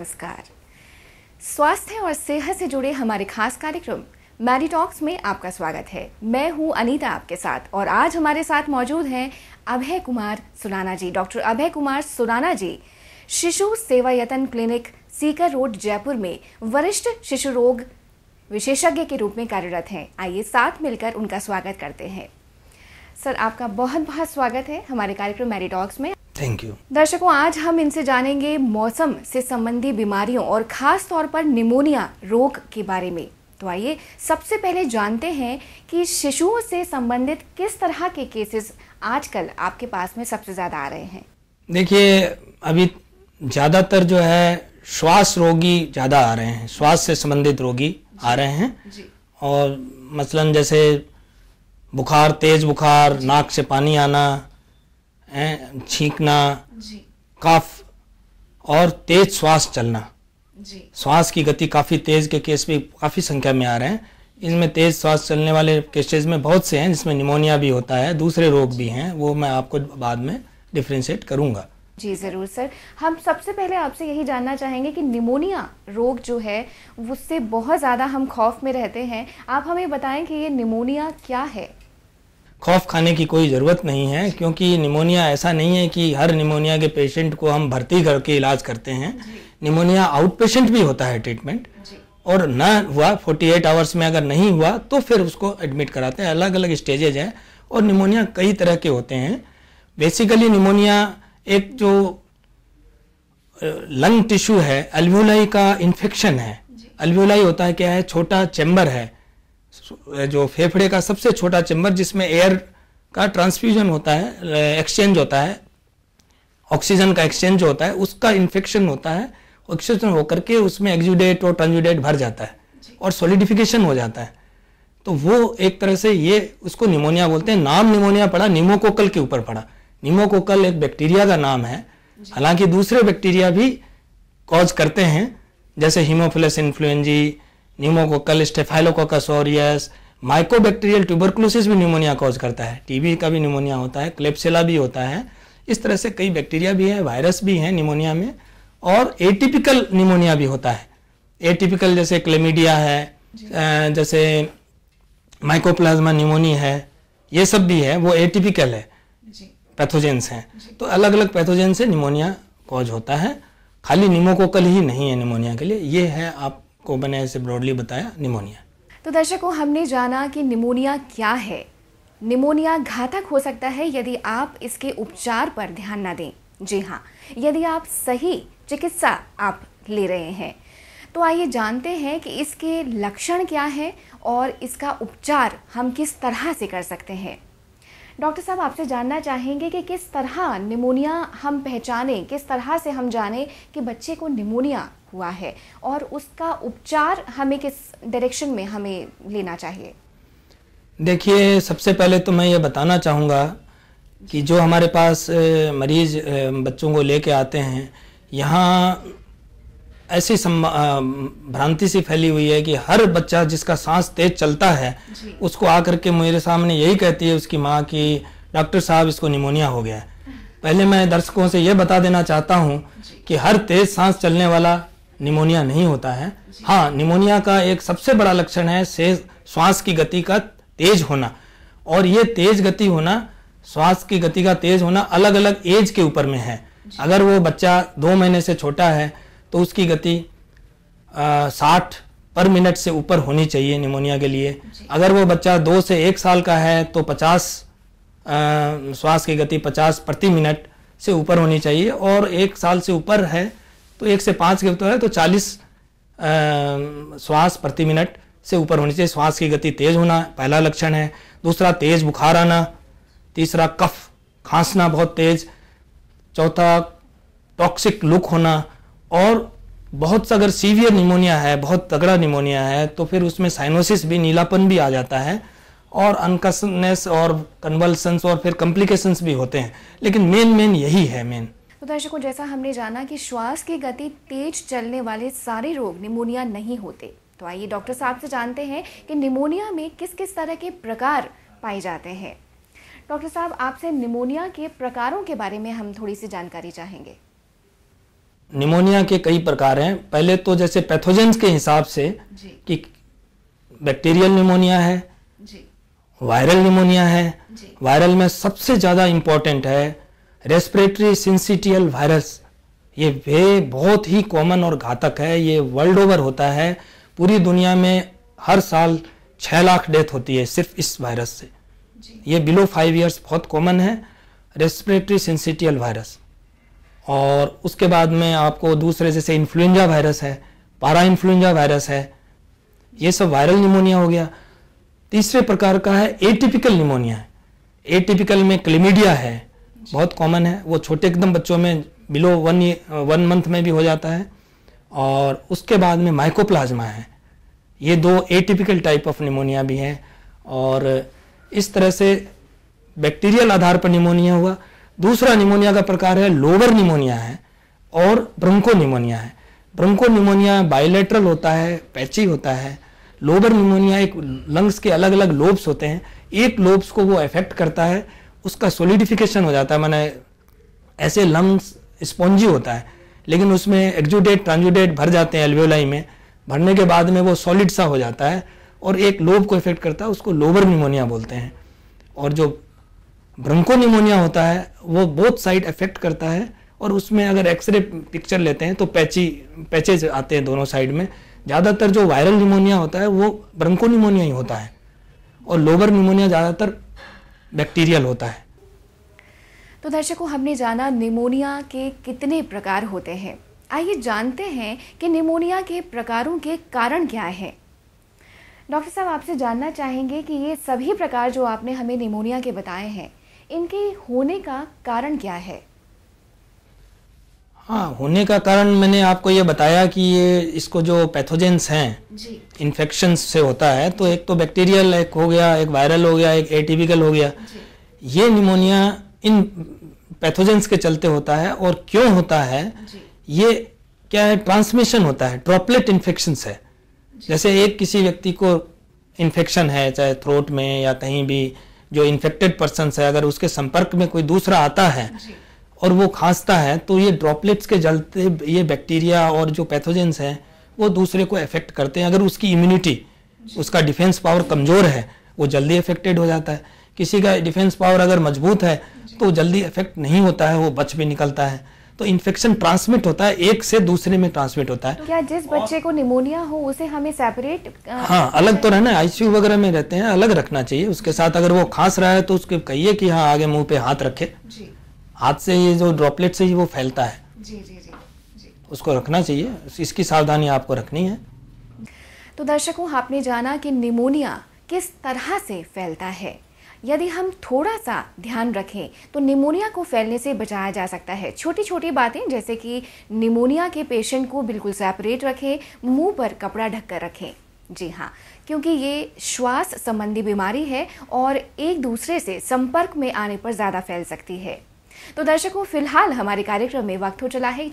नमस्कार। स्वास्थ्य और सेहत से जुड़े हमारे खास कार्यक्रम मैडी टॉक्स में आपका स्वागत है। मैं हूं अनीता आपके साथ और आज हमारे साथ मौजूद हैं अभय कुमार सुराना जी। डॉक्टर अभय कुमार सुराना जी शिशु सेवा यतन क्लिनिक सीकर रोड जयपुर में वरिष्ठ शिशु रोग विशेषज्ञ के रूप में कार्यरत हैं। आइए साथ मिलकर उनका स्वागत करते हैं। सर, आपका बहुत बहुत स्वागत है हमारे कार्यक्रम मैडी टॉक्स में। Thank you. दर्शकों, आज हम इनसे जानेंगे मौसम से संबंधी बीमारियों और खास तौर पर निमोनिया रोग के बारे में। तो आइए सबसे पहले जानते हैं कि शिशुओं से संबंधित किस तरह के केसेस आजकल आपके पास में सबसे ज्यादा आ रहे हैं। देखिए, अभी ज़्यादातर जो है श्वास रोगी ज़्यादा आ रहे हैं, श्वास से संबंधित रोगी आ रहे हैं जी। और मसलन जैसे बुखार, तेज बुखार, नाक से पानी आना, छींकना, कफ और तेज श्वास चलना। जी। श्वास की गति काफ़ी तेज के केस भी काफ़ी संख्या में आ रहे हैं। इनमें तेज श्वास चलने वाले केसेस में बहुत से हैं जिसमें निमोनिया भी होता है, दूसरे रोग भी हैं, वो मैं आपको बाद में डिफ्रेंशिएट करूंगा। जी ज़रूर सर। हम सबसे पहले आपसे यही जानना चाहेंगे कि निमोनिया रोग जो है उससे बहुत ज़्यादा हम खौफ में रहते हैं। आप हमें बताएं कि ये निमोनिया क्या है। खौफ खाने की कोई ज़रूरत नहीं है, क्योंकि निमोनिया ऐसा नहीं है कि हर निमोनिया के पेशेंट को हम भर्ती करके इलाज करते हैं। निमोनिया आउट पेशेंट भी होता है ट्रीटमेंट, और ना हुआ 48 आवर्स में अगर नहीं हुआ तो फिर उसको एडमिट कराते हैं। अलग अलग स्टेजेज हैं और निमोनिया कई तरह के होते हैं। बेसिकली निमोनिया एक जो लंग टिश्यू है, अल्वियोलाई का इन्फेक्शन है। अल्वियोलाई होता है क्या है, छोटा चैम्बर है जो फेफड़े का सबसे छोटा चैम्बर, जिसमें एयर का ट्रांसफ्यूजन होता है, एक्सचेंज होता है, ऑक्सीजन का एक्सचेंज होता है, उसका इन्फेक्शन होता है। ऑक्सीजन होकर के उसमें एक्सुडेट और ट्रांसुडेट भर जाता है और सॉलिडिफिकेशन हो जाता है। तो वो एक तरह से ये उसको निमोनिया बोलते हैं। नाम निमोनिया पड़ा निमोकोकल के ऊपर पड़ा। निमोकोकल एक बैक्टीरिया का नाम है, हालांकि दूसरे बैक्टीरिया भी कॉज करते हैं, जैसे Haemophilus influenzae, pneumococcal staphylococcus aureus, mycobacterial tuberculosis भी निमोनिया कॉज करता है। टीबी का भी निमोनिया होता है, क्लेप्सिला भी होता है। इस तरह से कई बैक्टीरिया भी है, वायरस भी हैं निमोनिया में। और एटिपिकल निमोनिया भी होता है। एटिपिकल जैसे क्लेमिडिया है, जैसे माइकोप्लाज्मा निमोनी है, ये सब भी है, वो एटिपिकल है, पैथोजेंस हैं। तो अलग अलग पैथोजेन से निमोनिया कॉज होता है। खाली निमोकोकल ही नहीं है निमोनिया के लिए। ये है, आपको मैंने ऐसे ब्रॉडली बताया निमोनिया। तो दर्शकों, हमने जाना कि निमोनिया क्या है। निमोनिया घातक हो सकता है यदि आप इसके उपचार पर ध्यान न दें। जी हाँ, यदि आप सही चिकित्सा आप ले रहे हैं। तो आइए जानते हैं कि इसके लक्षण क्या है और इसका उपचार हम किस तरह से कर सकते हैं। डॉक्टर साहब, आपसे जानना चाहेंगे कि किस तरह निमोनिया हम पहचानें, किस तरह से हम जानें कि बच्चे को निमोनिया हुआ है और उसका उपचार हमें किस डायरेक्शन में हमें लेना चाहिए। देखिए, सबसे पहले तो मैं ये बताना चाहूँगा कि जो हमारे पास मरीज बच्चों को लेके आते हैं, यहाँ ऐसी भ्रांति सी फैली हुई है कि हर बच्चा जिसका सांस तेज चलता है उसको आकर के मेरे सामने यही कहती है उसकी माँ कि डॉक्टर साहब इसको निमोनिया हो गया है। पहले मैं दर्शकों से ये बता देना चाहता हूँ कि हर तेज सांस चलने वाला निमोनिया नहीं होता है। हाँ, निमोनिया का एक सबसे बड़ा लक्षण है श्वास की गति का तेज होना, और ये तेज गति होना, श्वास की गति का तेज होना अलग अलग एज के ऊपर में है। अगर वो बच्चा 2 महीने से छोटा है तो उसकी गति 60 पर मिनट से ऊपर होनी चाहिए निमोनिया के लिए। अगर वो बच्चा 2 से 1 साल का है तो 50 श्वास की गति 50 प्रति मिनट से ऊपर होनी चाहिए, और 1 साल से ऊपर है तो 1 से 5 के ऊपर है तो 40 श्वास प्रति मिनट से ऊपर होनी चाहिए। श्वास की गति तेज होना पहला लक्षण है। दूसरा, तेज बुखार आना। तीसरा, कफ खांसना बहुत तेज। चौथा, टॉक्सिक लुक होना। और बहुत सा अगर सीवियर निमोनिया है, बहुत तगड़ा निमोनिया है, तो फिर उसमें साइनोसिस भी, नीलापन भी आ जाता है, और अनकसनेस और कन्वल्सन्स और फिर कॉम्प्लिकेशंस भी होते हैं। लेकिन मेन यही है मेन। तो दर्शकों, जैसा हमने जाना कि श्वास की गति तेज चलने वाले सारे रोग निमोनिया नहीं होते। तो आइए डॉक्टर साहब से जानते हैं कि निमोनिया में किस किस तरह के प्रकार पाए जाते हैं। डॉक्टर साहब, आपसे निमोनिया के प्रकारों के बारे में हम थोड़ी सी जानकारी चाहेंगे। निमोनिया के कई प्रकार हैं। पहले तो जैसे पैथोजेंस के हिसाब से कि बैक्टीरियल निमोनिया है, वायरल निमोनिया है। वायरल में सबसे ज़्यादा इम्पोर्टेंट है रेस्पिरेटरी सिंसिटियल वायरस। ये बहुत ही कॉमन और घातक है। ये वर्ल्ड ओवर होता है। पूरी दुनिया में हर साल 6 लाख डेथ होती है सिर्फ इस वायरस से। ये बिलो 5 इयर्स बहुत कॉमन है, रेस्पिरेटरी सिंसिटियल वायरस। और उसके बाद में आपको दूसरे जैसे इन्फ्लुएंजा वायरस है, पारा इन्फ्लुएंजा वायरस है, ये सब वायरल निमोनिया हो गया। तीसरे प्रकार का है एटिपिकल निमोनिया। एटिपिकल में क्लेमिडिया है, बहुत कॉमन है। वो छोटे एकदम बच्चों में बिलो 1 मंथ में भी हो जाता है। और उसके बाद में माइकोप्लाज्मा है। ये 2 एटिपिकल टाइप ऑफ निमोनिया भी हैं। और इस तरह से बैक्टीरियल आधार पर निमोनिया हुआ। दूसरा निमोनिया का प्रकार है लोअर निमोनिया है और ब्रोंको निमोनिया है। ब्रोंको निमोनिया बायलैटरल होता है, पैची होता है। लोअर निमोनिया एक लंग्स के अलग अलग लोब्स होते हैं, एक लोब्स को वो अफेक्ट करता है, उसका सोलिडिफिकेशन हो जाता है, माने ऐसे लंग्स स्पॉन्जी होता है, लेकिन उसमें एक्जुडेट ट्रांजुडेट भर जाते हैं एल्वेओलाई में। भरने के बाद में वो सॉलिड सा हो जाता है और एक लोब को इफेक्ट करता है, उसको लोअर निमोनिया बोलते हैं। और जो ब्रोंको निमोनिया होता है वो बोथ साइड इफेक्ट करता है और उसमें अगर एक्सरे पिक्चर लेते हैं तो पैचेज आते हैं दोनों साइड में। ज़्यादातर जो वायरल निमोनिया होता है वो ब्रोंको निमोनिया ही होता है और लोअर निमोनिया ज़्यादातर बैक्टीरियल होता है। तो दर्शकों, हमने जाना निमोनिया के कितने प्रकार होते हैं। आइए जानते हैं कि निमोनिया के प्रकारों के कारण क्या हैं। डॉक्टर साहब, आपसे जानना चाहेंगे कि ये सभी प्रकार जो आपने हमें निमोनिया के बताए हैं, इनके होने का कारण क्या है? हाँ, होने का कारण मैंने आपको ये बताया कि ये इसको जो पैथोजेंस हैं इन्फेक्शन से होता है। तो एक तो बैक्टीरियल एक हो गया, एक वायरल हो गया, एक एटिपिकल हो गया। ये निमोनिया इन पैथोजेंस के चलते होता है। और क्यों होता है, ये क्या है, ट्रांसमिशन होता है, ड्रॉपलेट इन्फेक्शन है। जैसे एक किसी व्यक्ति को इन्फेक्शन है, चाहे थ्रोट में या कहीं भी, जो इन्फेक्टेड पर्सन है, अगर उसके संपर्क में कोई दूसरा आता है और वो खांसता है तो ये ड्रॉपलेट्स के चलते ये बैक्टीरिया और जो पैथोजेंस हैं वो दूसरे को अफेक्ट करते हैं। अगर उसकी इम्यूनिटी, उसका डिफेंस पावर कमज़ोर है, वो जल्दी अफेक्टेड हो जाता है। किसी का डिफेंस पावर अगर मजबूत है तो जल्दी अफेक्ट नहीं होता है, वो बच भी निकलता है। तो इन्फेक्शन ट्रांसमिट होता है, एक से दूसरे में ट्रांसमिट होता है। तो क्या जिस बच्चे को निमोनिया हो उसे हमें सेपरेट हाँ, अलग तो रहना, आईसीयू वगैरह में रहते हैं, अलग रखना चाहिए। उसके साथ अगर वो खांस रहा है तो उसके कहिए कि हाँ आगे मुंह पे हाथ रखे। हाथ से ये जो ड्रॉपलेट से ही वो फैलता है, उसको रखना चाहिए। इसकी सावधानी आपको रखनी है। तो दर्शकों, आपने जाना कि निमोनिया किस तरह से फैलता है। यदि हम थोड़ा सा ध्यान रखें तो निमोनिया को फैलने से बचाया जा सकता है। छोटी छोटी बातें, जैसे कि निमोनिया के पेशेंट को बिल्कुल सेपरेट रखें, मुंह पर कपड़ा ढककर रखें। जी हाँ, क्योंकि ये श्वास संबंधी बीमारी है और एक दूसरे से संपर्क में आने पर ज़्यादा फैल सकती है। तो दर्शकों, फिलहाल हमारे कार्यक्रम में वक्त हो चला है